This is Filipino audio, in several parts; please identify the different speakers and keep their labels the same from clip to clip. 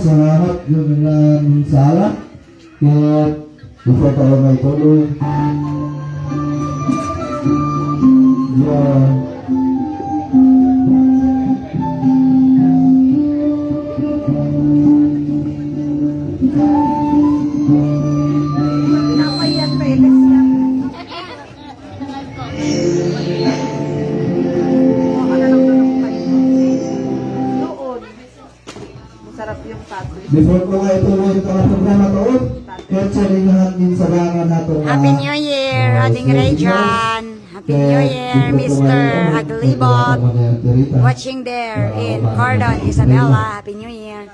Speaker 1: salamat yun lang sala. Kaya before tayo may tuloy. Yeah. Before ko nga ituloy ito ang programa toon, kahit sa lingahan din sa bangan nato.
Speaker 2: Happy New Year, Ading Rayjan. Happy New Year, Mr. Aglibot. Watching there in Cordon, Isabela. Happy New Year.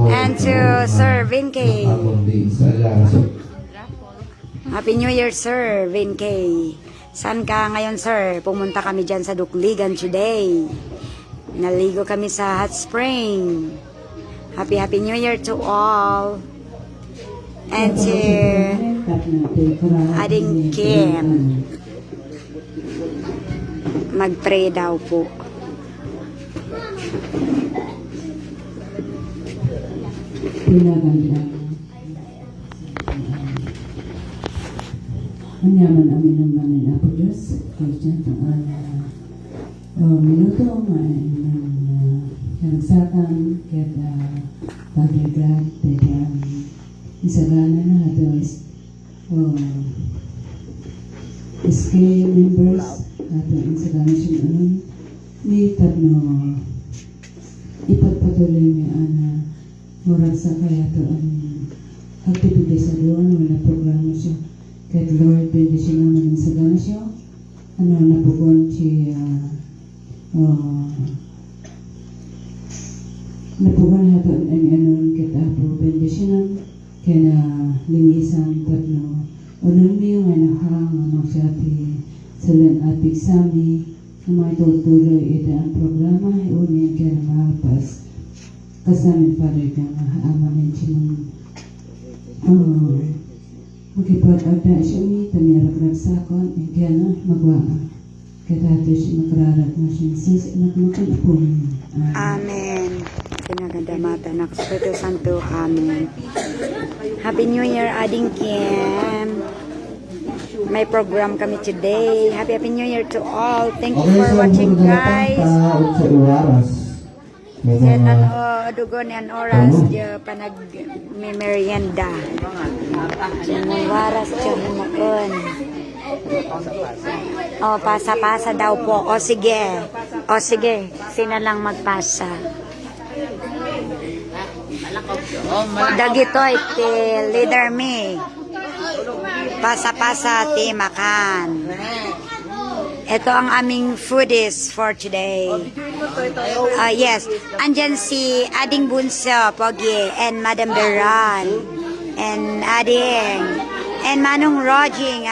Speaker 2: And to Sir Vinkay. Happy New Year, Sir Vinkay. Saan ka ngayon, sir? Pumunta kami dyan sa Dukligan today. Naligo kami sa hot spring. Happy New Year to all. And to Ading Kim. Mag-pray daw po.
Speaker 3: Pinaganda. Anyaman amin ang manin Apo Diyos. Kaya dyan ang minuto ng sakang kaya Padre God kaya isagana na ito SK members ato isagana siya ni Tadno ipagpatuloy niya murag sa kaya ito ang activities sa doon wala programa siya kaya Lord pwede siya naman isagana siya napukon siya napukan nato ang kita po bendisyonan kaya na linisan tatlo unang niyo nga nakahang magsati sa ating sami na mga tutuloy ito ang programa ay unin kaya na mahapas kasamin pa rin ka mahaamanin siya magkipag-agda siya ulit tamirag-rag sakon kaya na magwaa kaya tato siya magrarat na siya sis nagmakanapon.
Speaker 2: Amen. Pinagandamata ng Espiritu Santo. Amen. Happy New Year, Ading Kim. May program kami today. Happy New Year to all. Thank you for watching, guys. Yan dugon yan oras dya panag may merienda. Diyan waras dyan himakon. Pasa-pasa daw po. O sige. Sina lang magpasa. Dagito iti leader me. Pasa-pasa ti makan. Ito ang aming foodies for today. Yes, andyan si Ading Bunso, Pogi, and Madam Beran, and Ading, and Manong Roji,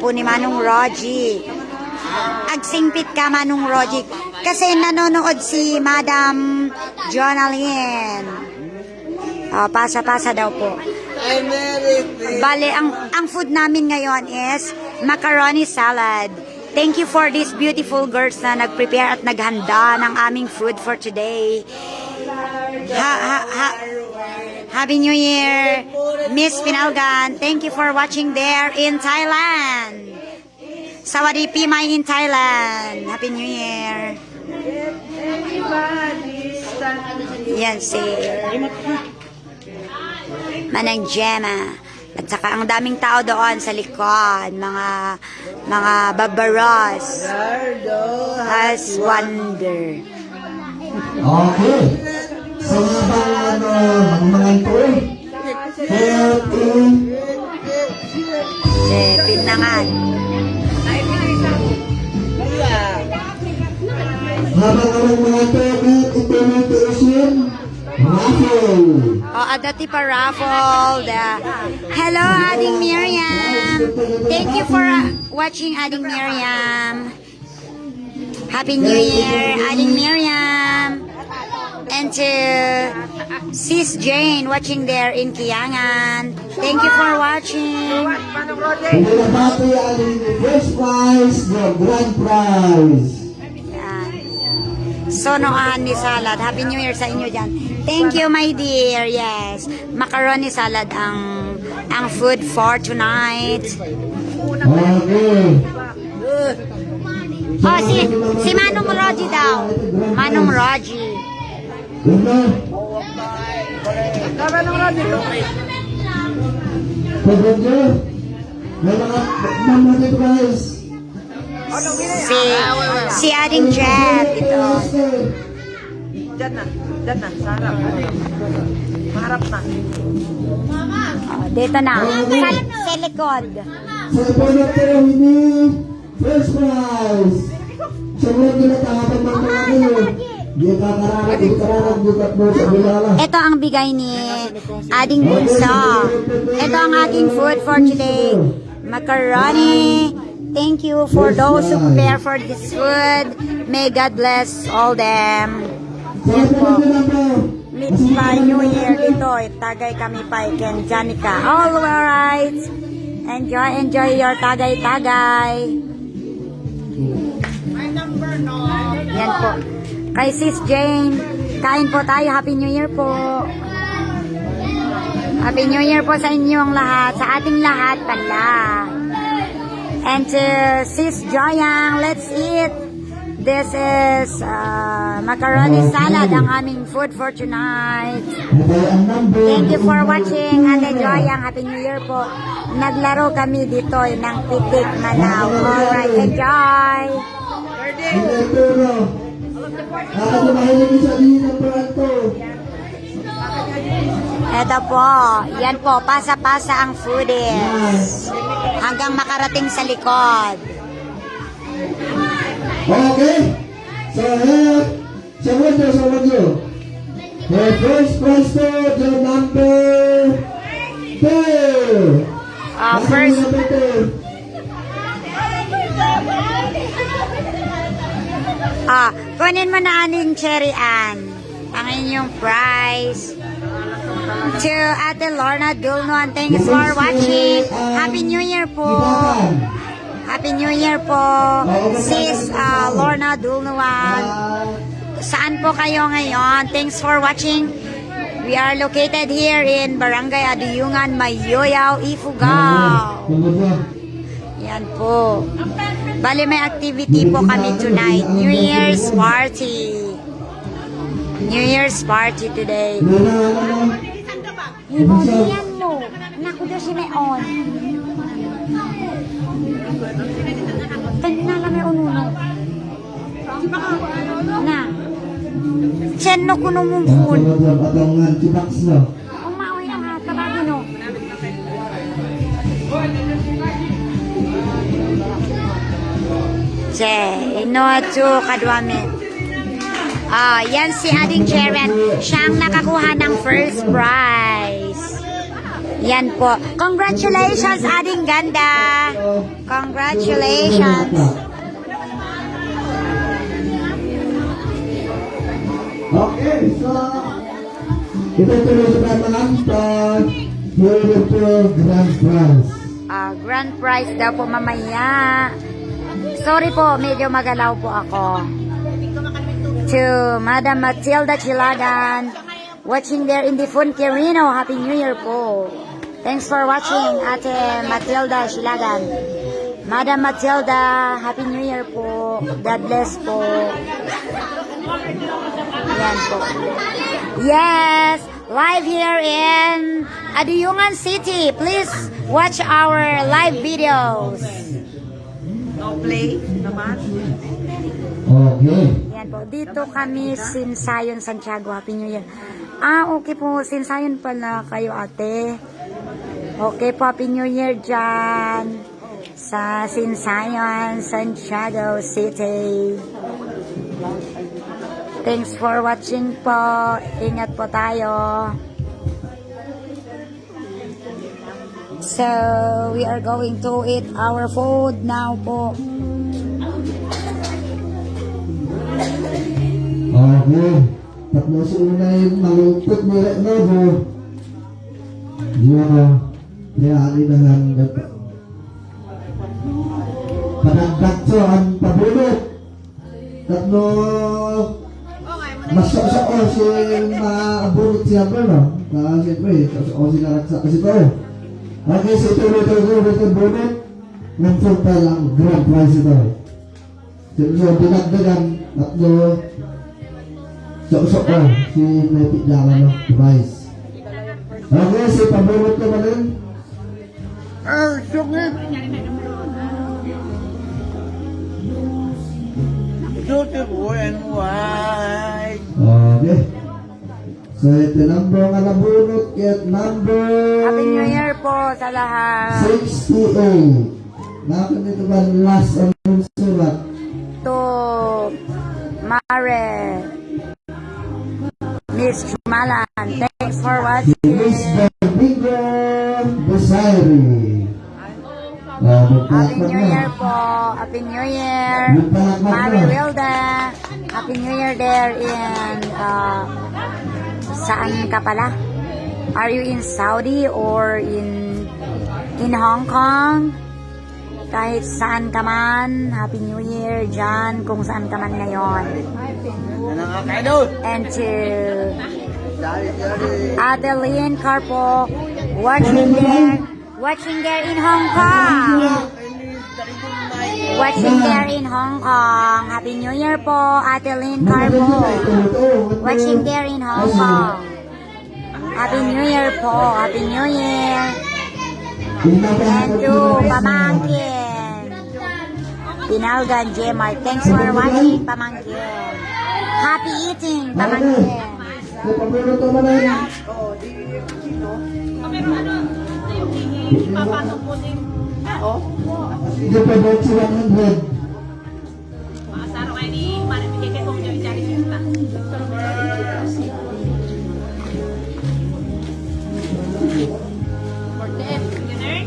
Speaker 2: po ni Manong Roji. Agsingpit ka, Manong Roji, kasi nanonood si Madam Jonalyn. Pasa-pasa daw po. Bale, ang food namin ngayon is macaroni salad. Thank you for these beautiful girls na nag-prepare at naghanda ng aming food for today. Happy New Year, Miss Pinalgan. Thank you for watching there in Thailand. Sawadee Pimay in Thailand. Happy New Year. Yan si Manang Gemma. At saka ang daming tao doon sa likod, mga babaros. Has wonder.
Speaker 1: Okay. So nga ba mga ito
Speaker 2: Pinangan.
Speaker 1: habang ang mga ito implementation raffle.
Speaker 2: Adati pa raffle. Hello, Ading Miriam. Thank you for watching, Ading Miriam. Happy New Year, Ading Miriam. And to Sis Jane watching there in Kiangan. Thank you for watching.
Speaker 1: Pinabati ang first prize, the grand prize.
Speaker 2: Sonoan ni salad. Happy New Year sa inyo dyan. Thank you, my dear. Yes. Macaroni salad ang food for tonight.
Speaker 1: Okay.
Speaker 2: Oh, si Manong Roji daw. Manong Roji.
Speaker 1: Good na. Pagod may mga mama dito guys.
Speaker 2: Si Ading Jet ito.
Speaker 4: Diyan na, sa harap. Maharap na.
Speaker 2: Oh, dito na. Sa likod.
Speaker 1: Sa pala pero hindi first prize. Sunod nila tahapan ng mga nyo. Di kakararag, di mo sa bilala.
Speaker 2: Ito ang bigay ni Ading Bunso. Ito ang aking food for today. Macaroni. Thank you for those who prepare for this food. May God bless all them. Yan po. Meet pa New Year dito. Tagay kami pa ken Janica. All right. Enjoy your tagay-tagay. Yan po. Kay Sis Jane, kain po tayo. Happy New Year po. Happy New Year po sa inyong lahat. Sa ating lahat pala. And to Sis Joyang, let's eat. This is macaroni salad, ang aming food for tonight. Thank you for watching, Ate Joyang. Happy New Year po. Naglaro kami dito ng Pitik, Manao. Alright, enjoy! Ito po, yan po, pasa-pasa ang foodies. Hanggang makarating sa likod.
Speaker 1: Okay. So here, sa video. The first prize to the number 2.
Speaker 2: First,
Speaker 1: Number 2.
Speaker 2: kunin mo na aning Cherry Ann. Ang inyong prize. To Ate Lorna Dulnuan, thanks for watching. Happy New Year po. Happy New Year po. Sis Lorna Dulnuan. Saan po kayo ngayon? Thanks for watching. We are located here in Barangay Adiyungan, Mayoyaw, Ifugao. Yan po. Bali may activity po kami tonight. New Year's party. New Year's party today. Himolian mo. Naku daw si Meon. Tanya lang may ununo. Na. Chen no kuno mong food.
Speaker 1: Atangan kibox na.
Speaker 2: Ang maoy ang kabagi no. Che, ino to kadwame. Yan si Ading Jeren. Siyang nakakuha ng first prize. Yan po. Congratulations, Ading Ganda. Congratulations.
Speaker 1: Okay, so ito tuloy sa mga here po grand prize.
Speaker 2: Grand prize daw po mamaya. Sorry po, medyo magalaw po ako. To Madam Matilda Chilagan, watching there in the Quirino. Happy New Year po. Thanks for watching, Ate Matilda Chilagan. Madam Matilda, Happy New Year po. God bless po. Yan po. Yes, live here in Adiyungan City. Please watch our live videos.
Speaker 4: No play naman.
Speaker 1: Okay.
Speaker 2: Yan po. Dito kami, Sinsayon, Santiago. Happy New Year. Okay po. Sinsayon pala kayo, ate. Okay po. Happy New Year dyan. Sa Sinsayon, Santiago City. Thanks for watching po. Ingat po tayo. So, we are going to eat our food now po.
Speaker 1: Okay. Tapos una yung malungkot mo rin na po. Yun o. Kaya alinahan na po. Panagdak so ang pabulot. Tatlo mas sa ko si maabunot siya ba, no? Siyempre, sa ko sila raksa kasi ito. Okay, so ito bunot. Ng punta lang, grand prize ito. So, dinagdagan, tatlo. So ko, si Mepit Dala, no? Prize. Okay, so pabunot ko ba rin?
Speaker 4: Beautiful and white.
Speaker 1: Okay. So, ito number nga nabunot kaya number
Speaker 2: Happy New Year po sa lahat.
Speaker 1: 68. Bakit ito ba last ang sulat?
Speaker 2: To Mare. Miss Chumalan. Thanks for
Speaker 1: Si Miss
Speaker 2: watching.
Speaker 1: Domingo Besari.
Speaker 2: Happy New Year po. Happy New Year. Mari Wilda. Happy New Year there in saan ka pala? Are you in Saudi or in Hong Kong? Kahit saan ka man, Happy New Year dyan kung saan ka man ngayon. And to Adeline Carpo, watching there in Hong Kong. Watching there in Hong Kong. Happy New Year po, Adeline Carpo. Watching there in Hong Kong. Happy New Year po. Happy New Year. And to Pamangkin. Pinalgan Jmart. Thanks for watching, Pamangkin. Happy eating, Pamangkin.
Speaker 1: So, pabunot ko ba rin? Hindi pa ba si 100?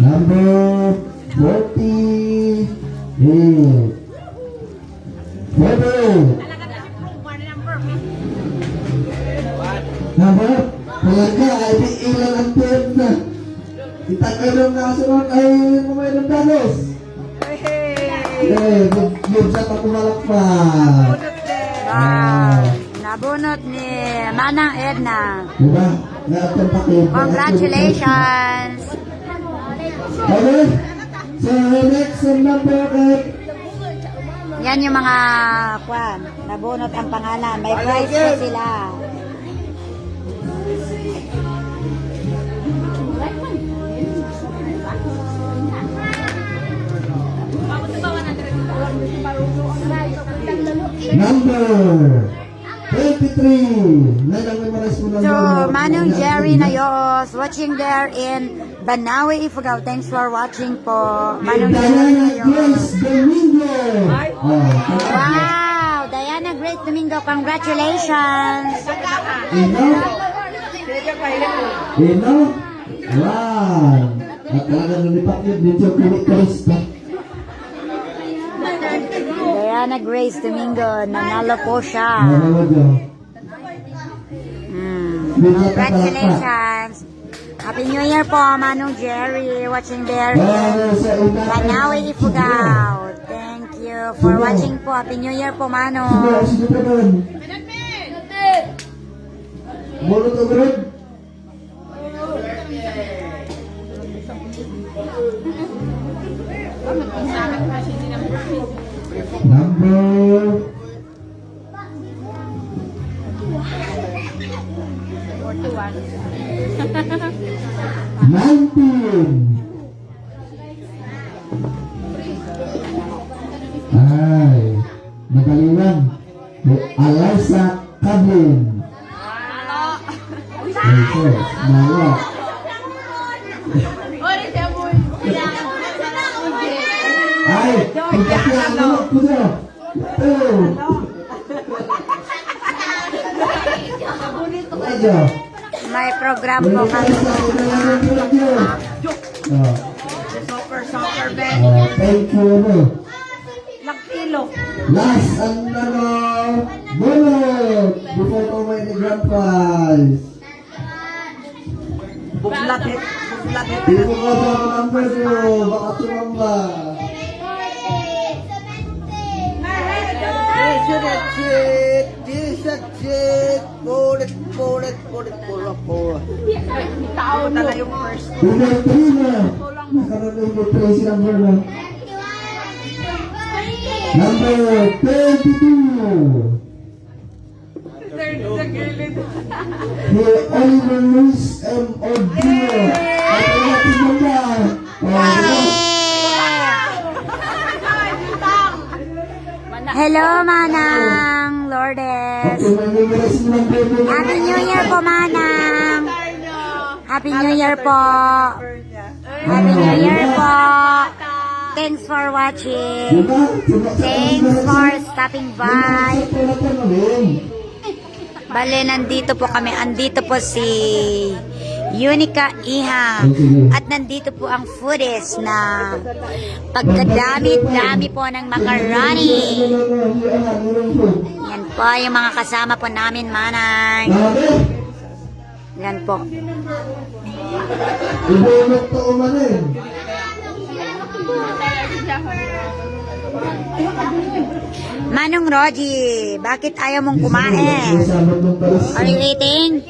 Speaker 1: Number 48. Number? Talaga, ay di ilan ang pet na. Itagalong na kasunod ay kumayroong dalos. Give sa pakumalakpan.
Speaker 2: Wow. Nabunot ni Manang Edna.
Speaker 1: Diba? Naatong pakip.
Speaker 2: Congratulations.
Speaker 1: Okay. So, next number 8.
Speaker 2: Yan yung mga kwan. Nabunot ang pangalan. May prize na sila.
Speaker 1: Number 23. Nanang-memorize mo
Speaker 2: So, Manong Jerry Nayos, watching there in Banawe, Ifugao. Thanks for watching po. Manong Jerry
Speaker 1: Diana Grace
Speaker 2: Nayos.
Speaker 1: Domingo.
Speaker 2: Wow! Diana Grace Domingo, congratulations!
Speaker 1: Ino? Wow! At talagang nalipak yun. Dito kulit-kulis pa.
Speaker 2: Diana Grace Domingo, nanalo po siya.
Speaker 1: Ano mo
Speaker 2: Congratulations! Happy New Year po, Manong Jerry, watching there in Banawe, Ifugao. Thank you for watching po. Happy New Year po, Manong.
Speaker 1: Sige pa doon. Mulot o grod? Number 19. Ay, nagaliwan. Alaysa Kablin. Okay, nalo. Ay, pagkakya ang mulot ko siya. Ayo.
Speaker 2: May program po kami.
Speaker 4: Soccer bet.
Speaker 1: Thank you.
Speaker 4: Ilang kilo?
Speaker 1: Last ang bulot before ko may grand prize.
Speaker 4: Buklat hit.
Speaker 1: Hindi ko ba ang number nyo? Baka tumamba. T-shirt.
Speaker 4: po. Tao na yung first.
Speaker 1: Number 3 na. Nakaroon ng number 3 si number na. Number 32. Ni Oliver Luis M. Ordio. At ang ating mga.
Speaker 2: Hello, Manang Lourdes.
Speaker 1: Okay, may numerous si number 2.
Speaker 2: Happy New Year po, Manang. Happy New Year po. Happy New Year po. Thanks for watching. Thanks for stopping by. Bale, nandito po kami. Andito po si Unica Iha. At nandito po ang foodies na pagkadami-dami po ng macaroni. Yan po yung mga kasama po namin, Manang. Yan po.
Speaker 1: Ibunot to umanin.
Speaker 2: Manong Roji, bakit ayaw mong kumain? Are you eating?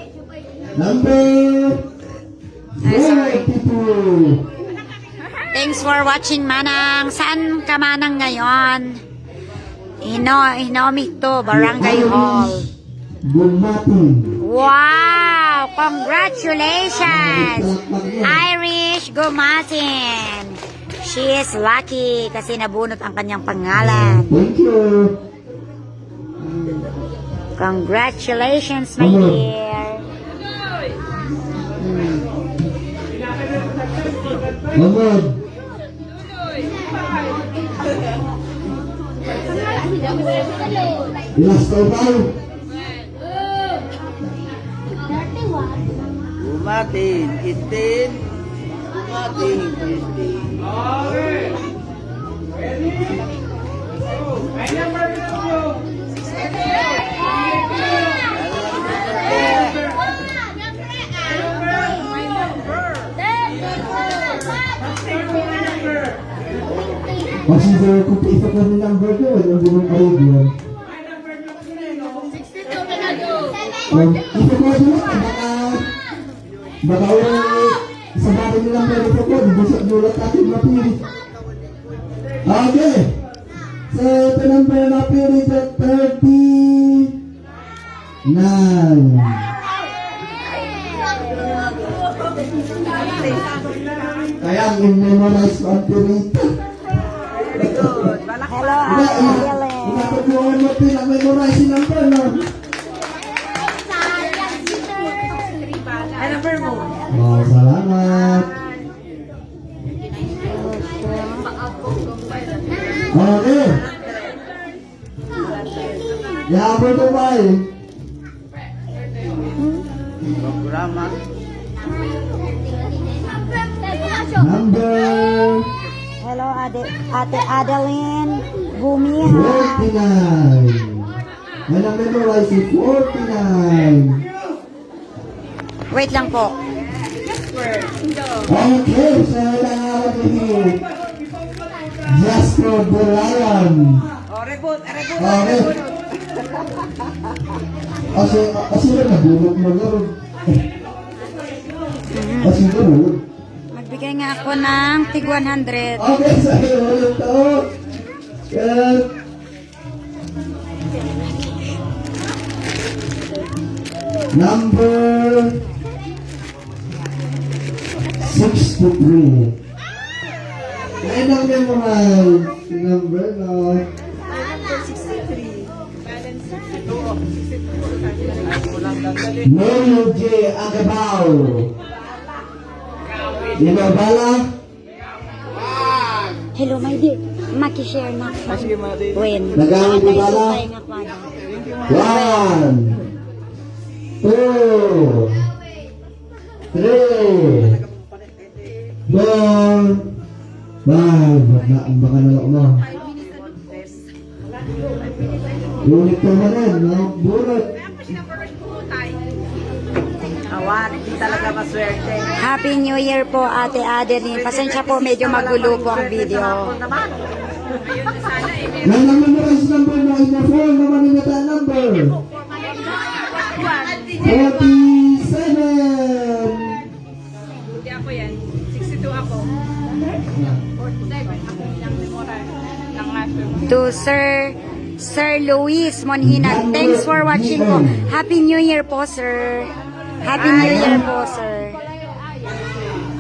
Speaker 1: Number
Speaker 2: Sorry.
Speaker 1: 42.
Speaker 2: Thanks for watching, Manang. Saan ka, Manang, ngayon? Inomik to, Barangay Hall.
Speaker 1: Bumati.
Speaker 2: Wow! Congratulations! Irish Gumatin. She is lucky kasi nabunot ang kanyang pangalan.
Speaker 1: Thank you.
Speaker 2: Congratulations, my dear.
Speaker 1: Ahmad. Ilas tayo.
Speaker 4: Umatin, itin. Umatin, itin.
Speaker 1: Consider kung isa ka ng number ko, yung bunong kayo yun. Isa ko dito, baka sa bagay nilang pwede ko po, gusto dulat ating mapili. Okay. So, ito number na mapili sa 39. Kaya ang in-memorize ko ang pirita.
Speaker 2: Hello, Ate Helen.
Speaker 1: Nakatukuhan mo pinag-memorize yung number, no?
Speaker 4: Ay, number mo.
Speaker 1: Oh, salamat. Okay. Yabot ko ba eh?
Speaker 4: Programa.
Speaker 1: Number
Speaker 2: Hello, Ate Adeline Bumiha.
Speaker 1: 49. May na-memorize yung 49.
Speaker 2: Wait lang po.
Speaker 1: Okay, so nangarap ni Jasper Bulayan.
Speaker 4: Oh, reboot.
Speaker 1: Okay. Sino nabulog mo gano'n? Sino nabulog?
Speaker 2: Magbigay nga ako ng tig 100.
Speaker 1: Okay, sa'yo ulit ako. Yan. Number 63. Ngayon ang memorize. Number, no? Mario J. Agabao. Inabala.
Speaker 2: Hello, my dear. Makishare na.
Speaker 4: Sige, Madi.
Speaker 2: When?
Speaker 1: Nagawin mo bala? 1, 2, 3, 4, 5. Baka na lang mo. Unit ka na rin, no? Bunot.
Speaker 4: Awan, hindi talaga maswerte.
Speaker 2: Happy New Year po, Ate Adeline. Pasensya po, medyo magulo po ang video.
Speaker 1: Yan ang memorize number na ina-phone naman yung number. 47.
Speaker 5: Buti ako yan. 62 ako. 47 ako ng memorial ng last year.
Speaker 2: To Sir Luis Monhinag. Thanks for watching po. Happy New Year po, sir. Happy New Year po, sir.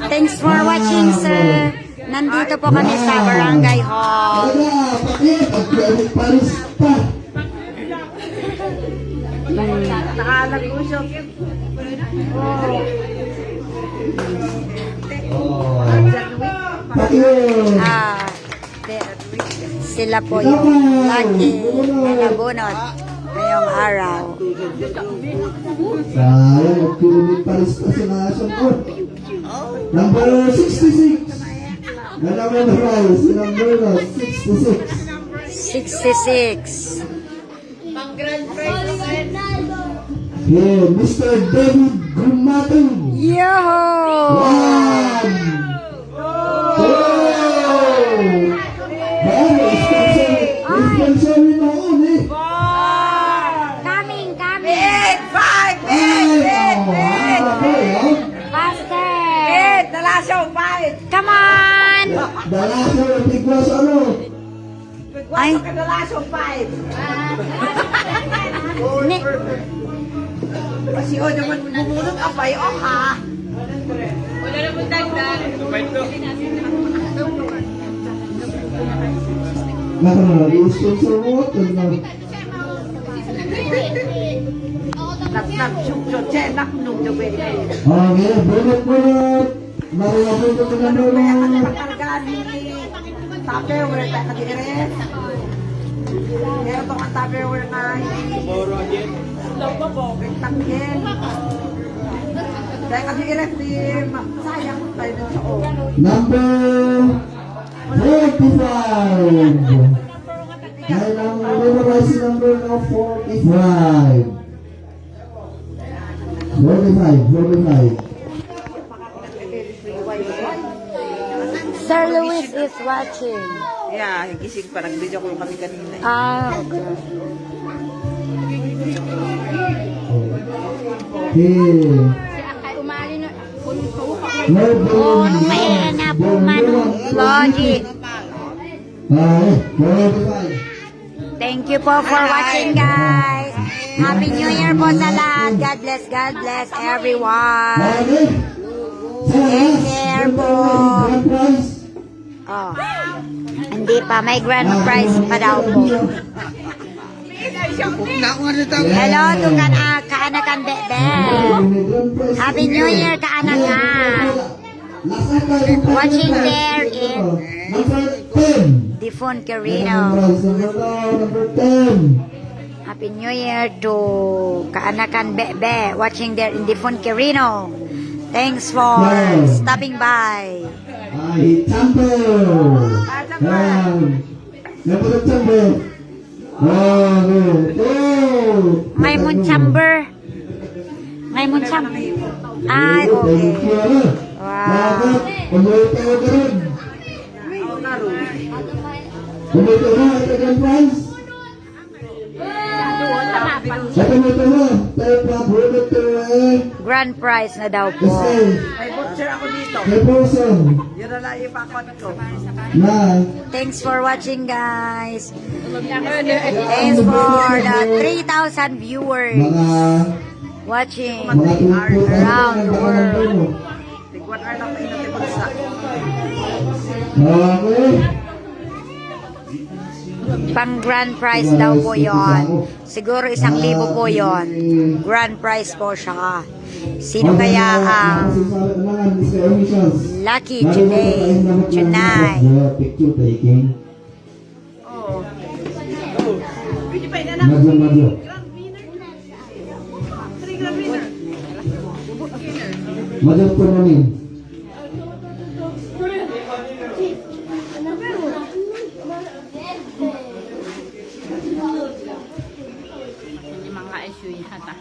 Speaker 2: Thanks for watching, sir. Nandito po kami sa Barangay Hall.
Speaker 4: Nakalag-usok.
Speaker 2: Ah, sila po yung lagi na nabunot ngayong araw.
Speaker 1: Sayang, nagkiulit paris pa sa nasan ko. Number 66. Na-memorize, si number 66.
Speaker 2: 66.
Speaker 1: Yeah, Mr. David Gumatong.
Speaker 2: Yo!
Speaker 1: One. Two. Bago, sponsor rin noon eh.
Speaker 2: Coming!
Speaker 4: Bid! 5!
Speaker 2: Faster!
Speaker 4: Bid! Dalasong 5!
Speaker 2: Come on!
Speaker 1: Dala siya ng tigwas ano.
Speaker 2: Ay.
Speaker 4: Ay! Dalasong 5!
Speaker 2: Ni-
Speaker 4: Kasi o naman bumulot ang payo ha.
Speaker 5: Wala na mong dagdag.
Speaker 1: Naka-sponsor mo.
Speaker 4: Nap syuk chenak nung gabi.
Speaker 1: Okay, bunot. Marunong ko na
Speaker 4: Kaya ka
Speaker 1: bunot.
Speaker 4: talaga ni Tupperware tayo kadiret. Meron tong ang Tupperware nga. Tanggen. Dahil kadiret ni sayang tayo dun sa o.
Speaker 1: Number 45. Dahil ang memorize number na 45. 45.
Speaker 2: Sir Luis is watching.
Speaker 4: Yeah, gising pa. Nag-video ko kami kanina.
Speaker 2: Ah, okay.
Speaker 1: Okay.
Speaker 5: Umali na.
Speaker 2: Oh, may na po manong Lodi.
Speaker 1: Ay, 45.
Speaker 2: Thank you po for watching, guys. Happy New Year po sa lahat. God bless everyone.
Speaker 1: Okay.
Speaker 2: Take care po.
Speaker 1: Grand prize.
Speaker 2: Oh. Hindi pa, may grand prize pa daw po. Hello to kaanakan bebe. Happy New Year kaanakan. Watching there in
Speaker 1: Number 10.
Speaker 2: Difon Carino.
Speaker 1: Number 10.
Speaker 2: Happy New Year to kaanakan bebe. Watching there in Difon Carino. Thanks for stopping by.
Speaker 1: Ay, chamber. Number chamber.
Speaker 2: May mun chamber. May mun chamber. Ay, okay. Wow. Grand prize na daw po.
Speaker 4: May butcher ako dito. Yun na lang ipakot ko.
Speaker 2: Thanks for watching, guys. Thanks for the 3,000 viewers watching around the world.
Speaker 4: Tigwan ar lang tayo natin bulsa.
Speaker 2: Pang grand prize daw po yon. Siguro 1,000 po yon. Grand prize po siya. Sino kaya ang lucky today, tonight?
Speaker 1: Picture taking.
Speaker 4: Oo. Pwede pa ina
Speaker 1: Madyo. Madyo po namin.
Speaker 5: Mga issue yata.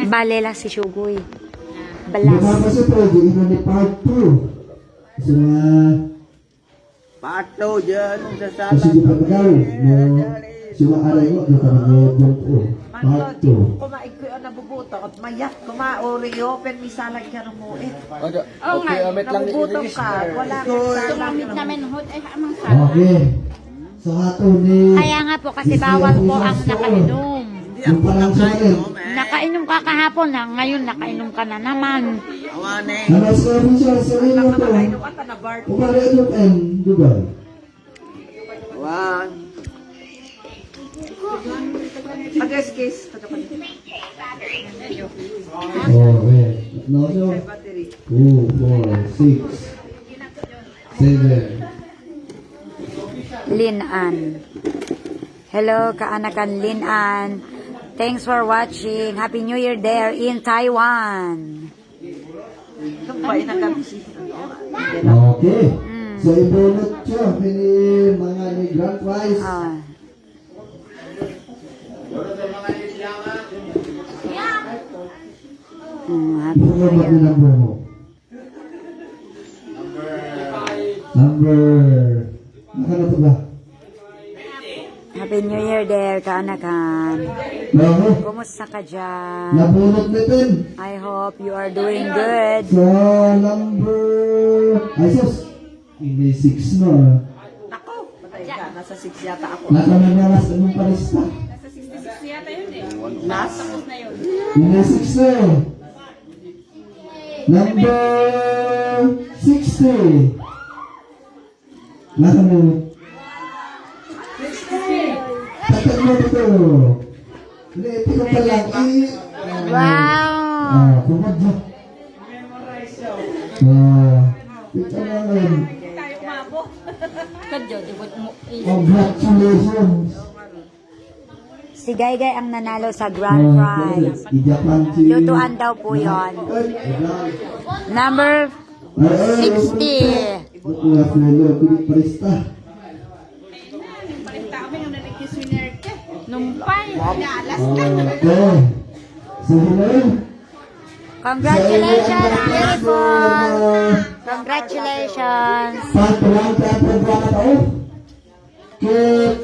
Speaker 2: Bale lang si Shugoy.
Speaker 1: Balas.
Speaker 2: Balas.
Speaker 1: Kasi po, di ino ni part 2. Kasi nga,
Speaker 4: Pato dyan sa sala.
Speaker 1: kasi di pagkakaw, no, si maaray mo, di ka nag-part 2. Part 2.
Speaker 4: Kumaig ko yung nabubuto. takot mayak. Reopen, may salag ka rumuit.
Speaker 5: Okay, amit lang ni
Speaker 4: Nagugutom ka, wala kang salag.
Speaker 1: Okay. Sa hato ni...
Speaker 2: Kaya nga po kasi bawal po ang nakainom.
Speaker 1: Yung parang chocolate.
Speaker 2: Nakainom ka kahapon na, ngayon nakainom ka na naman.
Speaker 1: Ano sa official sa inyo to?
Speaker 4: Nakainom ka na bar.
Speaker 1: Upara ito and Dubai.
Speaker 4: Address case.
Speaker 1: Okay. No, so,
Speaker 4: Battery.
Speaker 1: 2, 4, 6, 7.
Speaker 2: Linan. Hello, kaanakan Linan. Thanks for watching. Happy New Year there in Taiwan.
Speaker 4: Itong ba inagabi siya?
Speaker 1: Okay. So, ibunot siya. Mga ni grand prize.
Speaker 2: Ah. Happy
Speaker 1: Ito
Speaker 2: New
Speaker 1: ba
Speaker 2: Year.
Speaker 1: yung number mo? Number... Naka na ito ba?
Speaker 2: Happy New Year there, kaanakan.
Speaker 1: Bago?
Speaker 2: Kumusta ka dyan?
Speaker 1: Nabunot natin.
Speaker 2: I hope you are doing good.
Speaker 1: Sa number... Ay, sus! May 6 na.
Speaker 4: Ako, patay ka. Nasa 6 yata ako.
Speaker 1: Nakamanalas anong parista.
Speaker 5: Nasa 66 yata yun eh.
Speaker 4: Last?
Speaker 5: Tapos na yun.
Speaker 1: May 6 na eh. Number 60. Nakamanalas. Tatag mo ito. Hindi, ito ko pa lang.
Speaker 2: Wow!
Speaker 1: Pumadyo. Ito na ngayon.
Speaker 5: Tayo umabo.
Speaker 1: Congratulations.
Speaker 2: Si Gaygay ang nanalo sa grand prize.
Speaker 1: I-Japan si...
Speaker 2: Lutuan daw po yon. Number 60.
Speaker 1: Wala sila kulit parista.
Speaker 5: Palit kami yung naligis winner ka. Numpay. Alas ka.
Speaker 1: Okay. So, hello.
Speaker 2: Congratulations, beautiful! Congratulations!
Speaker 1: Patulang teatro ba na tao? Kit.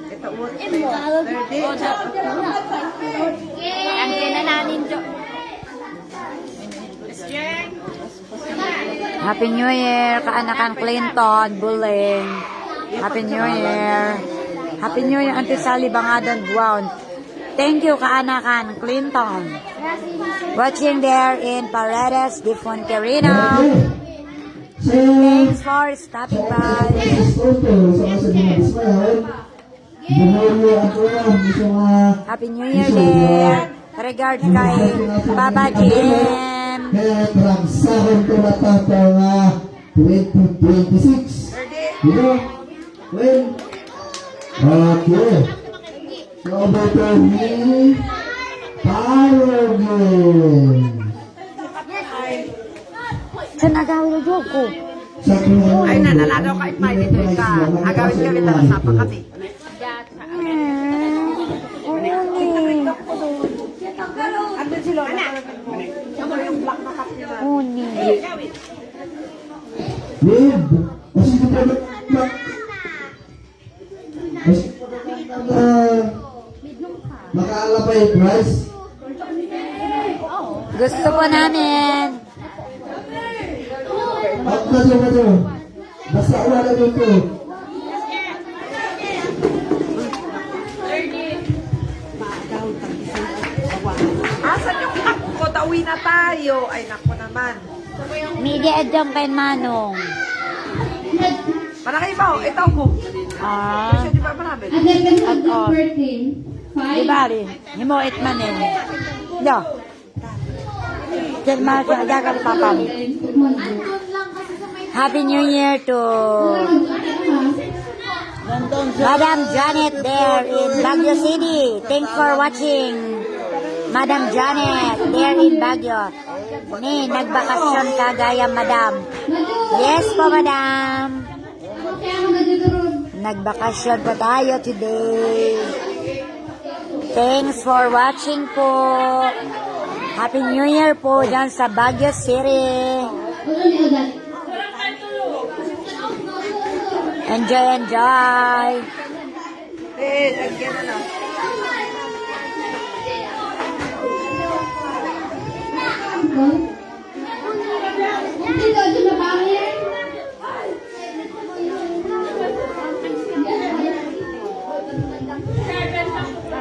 Speaker 4: Ito, what? 30.
Speaker 2: Ang kinananin jo. Happy New Year, kaanakan Clinton, Buling. Happy New Year. Happy New Year, Auntie Sally Bangadon, Guaon. Thank you, kaanakan Clinton. Watching there in Paredes de Fonterino.
Speaker 1: So,
Speaker 2: Thanks for stopping by.
Speaker 1: Sa kasi dinadismayan. Bumuli ako lang. Gusto nga...
Speaker 2: Happy New Year there. Regards kay Papa Jim.
Speaker 1: Kaya tragsahon ko na tatang 2026. Dito? Well, okay. So, about ni Paragon.
Speaker 2: Sa nagawin na ko.
Speaker 4: Ay, nanalagaw ka. May dito ka. Agawin kami, talasapa kami. Andun si Lola. Ano yung black na cup nila?
Speaker 2: Uni.
Speaker 1: Babe, kasi ito pa kasi makaalapay price.
Speaker 2: Gusto po namin.
Speaker 1: At kaso. Basta wala dito.
Speaker 4: Asan yung cup ko? Tauwi na tayo. Ay, naku naman.
Speaker 2: Media adjong kay Manong.
Speaker 4: Malaki ba? Ito ko.
Speaker 2: Ah.
Speaker 4: Kasi di ba marami?
Speaker 2: At Di ba rin? Himuit man eh. Yo. Diyan man siya. Diyan ka papa. Happy New Year to Madam Janet there in Baguio City. Thanks for watching. Madam Janet there in Baguio. Ni, nagbakasyon ka gaya, Madam. Yes po, Madam. Nagbakasyon po tayo today. Thanks for watching po. Happy New Year po dyan sa Baguio City. Enjoy, enjoy.
Speaker 4: lagyan na lang.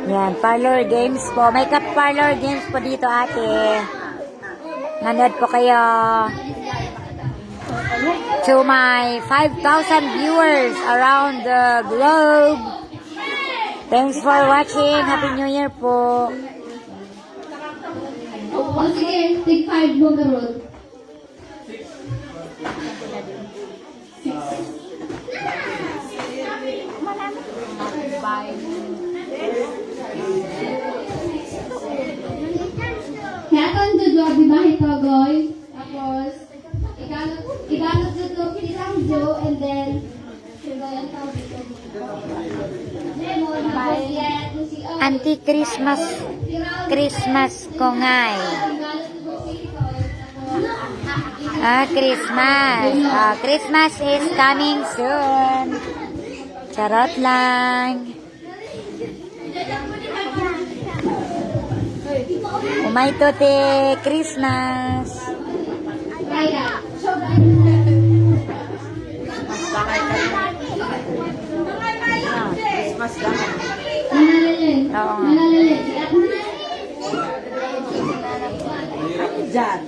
Speaker 2: Yan, parlor games po. May parlor games po dito, ate. Nanood po kayo. To my 5,000 viewers around the globe. Thanks for watching. Happy New Year po.
Speaker 6: O sige, take 5 mo garot. Kaya kan jojo di bahay togoy. Tapos igalot jojo kilang jo and then sigayan tao dito.
Speaker 2: Anti-Christmas. Christmas ko ngay. Christmas. Christmas is coming soon. Charot lang. Umay tote Christmas.
Speaker 6: Kaya.
Speaker 4: Christmas lang.
Speaker 6: Nanalilin.
Speaker 2: Oo nga.
Speaker 6: Nanalilin.
Speaker 4: Diyan.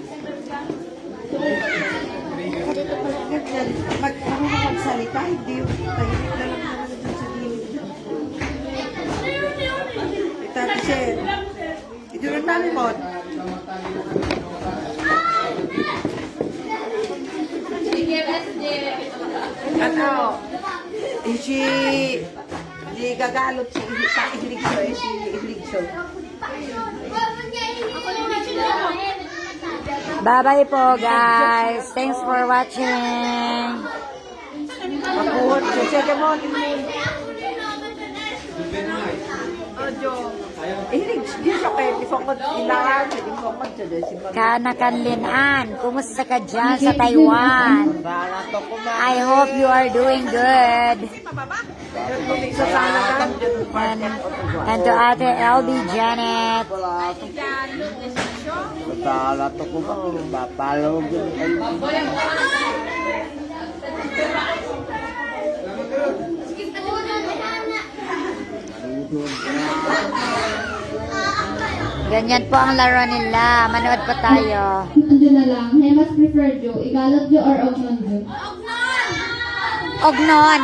Speaker 4: Ganyan. Marunong magsalita, hindi yung tahimik na lang naman dyan sa gilid. Ito, Michelle. Ito yung namin mo. Ano? Di gagalot si Ihligso, si Ihligso.
Speaker 2: Bye-bye po, guys. Thanks for watching.
Speaker 4: Makuhot siya. Siya gamon. Ihligso. Di siya kayo. Di fokot ilangan. Di fokot siya.
Speaker 2: Kanakanlinan, kumusta ka dyan sa Taiwan? I hope you are doing good.
Speaker 4: Sa sana ka.
Speaker 2: And to Ate LB Janet.
Speaker 7: Tala to ko ba? Bapalo ko.
Speaker 2: Ganyan po ang laro nila. Manood po tayo.
Speaker 6: Nandiyo na lang. Hey, mas prefer jo. Igalot jo or ognon jo?
Speaker 2: Ognon.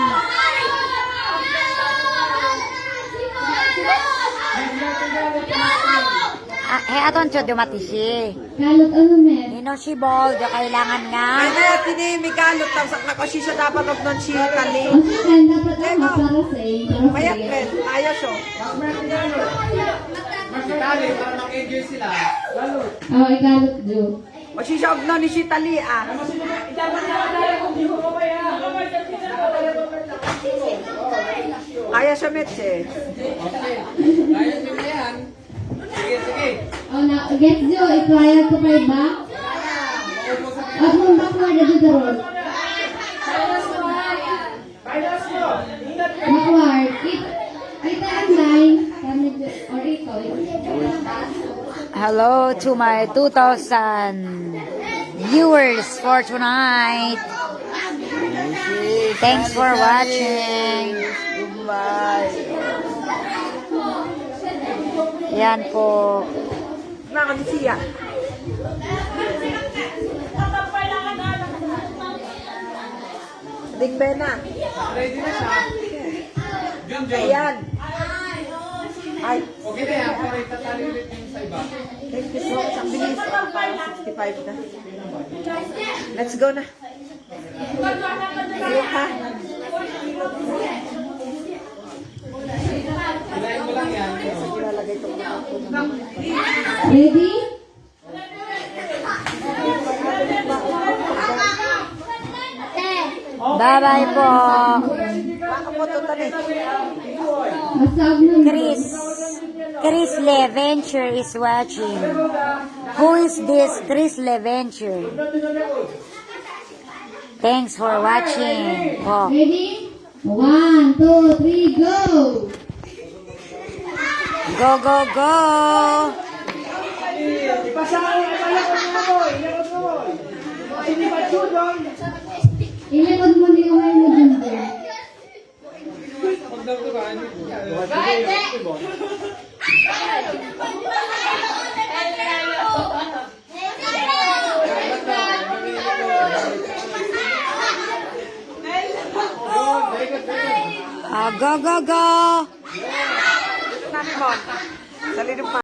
Speaker 2: Aton siya dumatisi.
Speaker 6: Galot ano men?
Speaker 2: Nino si Bol, do kailangan nga.
Speaker 4: Ano tini migalot tam sa kasi siya dapat of non siya tali.
Speaker 6: O sige, dapat ano para sa iyo. Para sa
Speaker 4: Mayat
Speaker 6: iyo.
Speaker 4: pen, ayos siya.
Speaker 6: Oh, igalot jo.
Speaker 4: Kasi siya of non ni siya tali ah. Ayos siya metse.
Speaker 6: Oh, na get jo. Itrial ko pa ba? At mong backward na dito ron. Backward. Ito ang line. Or ikaw.
Speaker 2: Hello to my 2,000 viewers for tonight. Thanks for watching. Yan po.
Speaker 4: Nakakad siya. Big Bena. Ready na siya. Ayan. Ay. Okay na yan. Para itatalilit yung sa iba. Thank you so much. Ang bilis. 65 na. Let's go na. See you, ha? Ilalagay ito ko.
Speaker 6: Ready?
Speaker 2: Bye-bye po.
Speaker 4: Baka po ito tali.
Speaker 6: Masag nun.
Speaker 2: Chris LeVenture is watching. Who is this Chris LeVenture? Thanks for watching. Oh.
Speaker 6: Ready? 1, 2, 3, go!
Speaker 2: Go, go, go!
Speaker 6: Ilikod mo din yung ngayon mo dun din.
Speaker 2: Go, go, go!
Speaker 4: Sa lidong pa.